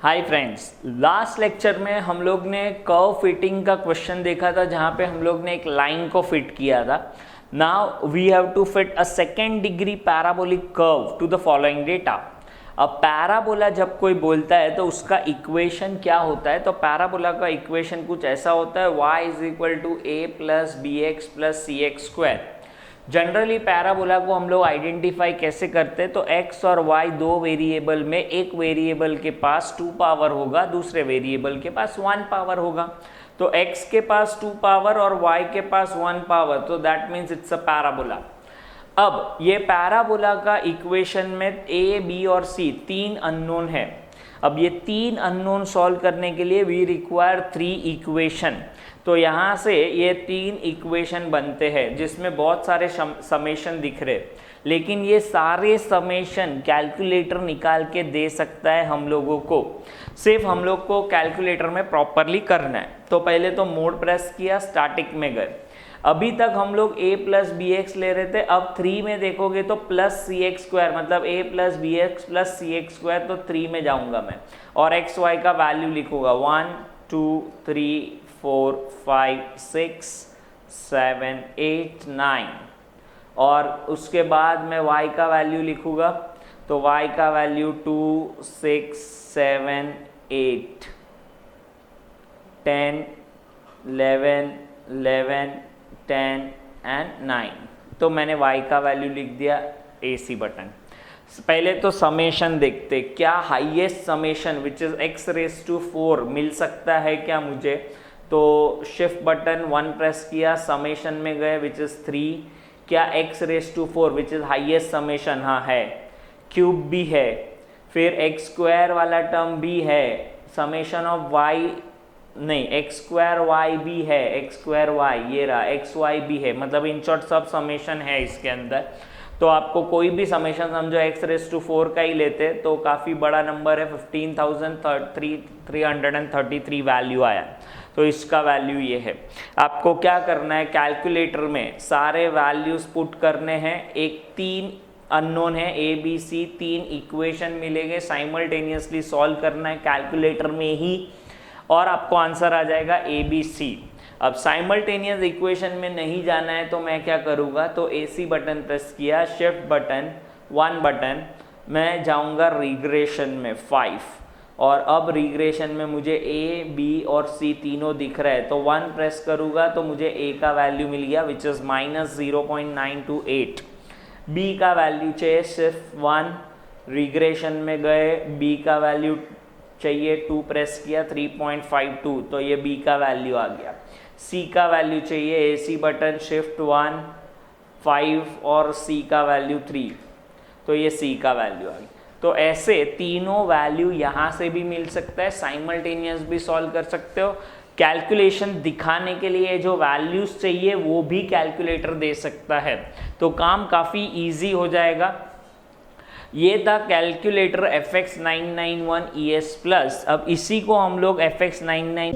Hi friends, last lecture में हम लोग ने कर्व फिटिंग का क्वेश्चन देखा था जहाँ पे हम लोग ने एक लाइन को फिट किया था। Now we have to fit a second degree parabolic curve to the following data. अब पैराबोला जब कोई बोलता है तो उसका इक्वेशन क्या होता है? तो पैराबोला का इक्वेशन कुछ ऐसा होता है, y is equal to A plus B X plus C X square. Generally parabola को हम लोग आइडेंटिफाई कैसे करते हैं? तो x और y दो वेरिएबल में एक वेरिएबल के पास 2 पावर होगा, दूसरे वेरिएबल के पास 1 पावर होगा। तो x के पास 2 पावर और y के पास 1 पावर, तो that means it's a parabola. अब ये पैराबोला का इक्वेशन में a, b और c तीन अननोन है। अब ये तीन अननोन सॉल्व करने के लिए वी रिक्वायर 3 इक्वेशन। तो यहाँ से ये 3 इक्वेशन बनते हैं जिसमें बहुत सारे समेशन दिख रहे, लेकिन ये सारे समेशन कैलकुलेटर निकाल के दे सकता है हम लोगों को। सिर्फ हम लोग को कैलकुलेटर में प्रॉपरली करना है। तो पहले तो मोड प्रेस किया, स्टैटिक में गए। अभी तक हम लोग a प्लस बी एक्स ले रहे थे, अब 3 में देखोगे तो प्लस सी एक्स स्क्वायर, मतलब a plus B X plus C X square, तो 3 में जाऊंगा मैं और एक्स वाई का वैल्यू लिखूंगा 1 2 3 4 5 6 7 8 9 और उसके बाद मैं y का वैल्यू लिखूंगा। तो y का वैल्यू 2 6 7 8 10 11 11 10 एंड 9। तो मैंने y का वैल्यू लिख दिया, AC बटन। पहले तो समेशन देखते, क्या highest summation which is x raise to 4 मिल सकता है क्या मुझे? तो शिफ्ट बटन 1 प्रेस किया, समेशन में गए विच इज 3। क्या x raise to 4 which is highest summation? हाँ है। क्यूब भी है, फिर x स्क्वायर वाला टर्म भी है, समेशन ऑफ y नहीं, एक्स स्क्वायर वाई भी है, एक्स स्क्वायर वाई ये रहा, एक्स वाई भी है, मतलब इन शॉर्ट सब समेशन है इसके अंदर। तो आपको कोई भी समेशन समझो एक्स रेस टू 4 का ही लेते तो काफ़ी बड़ा नंबर है, 15,333 वैल्यू आया। तो इसका वैल्यू ये है। आपको क्या करना है, कैलकुलेटर में सारे वैल्यूज पुट करने हैं। एक 3 अननोन है ए बी सी, 3 इक्वेशन मिलेंगे, साइमल्टेनियसली सॉल्व करना है कैलकुलेटर में ही और आपको आंसर आ जाएगा ए बी सी। अब साइमल्टेनियस इक्वेशन में नहीं जाना है तो मैं क्या करूँगा, तो AC बटन प्रेस किया, शिफ्ट बटन 1 बटन, मैं जाऊँगा रिग्रेशन में 5 और अब रिग्रेशन में मुझे A, B और C तीनों दिख रहा है। तो 1 प्रेस करूँगा तो मुझे A का वैल्यू मिल गया विच इज़ -0.928। B का वैल्यू चाहिए सिर्फ 1, रिग्रेशन में गए, B का वैल्यू चाहिए 2 प्रेस किया 3.52, तो ये B का वैल्यू आ गया। C का वैल्यू चाहिए, AC बटन शिफ्ट 1 5 और C का वैल्यू 3, तो ये C का वैल्यू आ गया। तो ऐसे तीनों वैल्यू यहाँ से भी मिल सकता है, साइमल्टेनियस भी सॉल्व कर सकते हो। कैलकुलेशन दिखाने के लिए जो वैल्यूज चाहिए वो भी कैलकुलेटर दे सकता है, तो काम काफ़ी ईजी हो जाएगा। ये था कैलकुलेटर FX991 ES प्लस। अब इसी को हम लोग FX99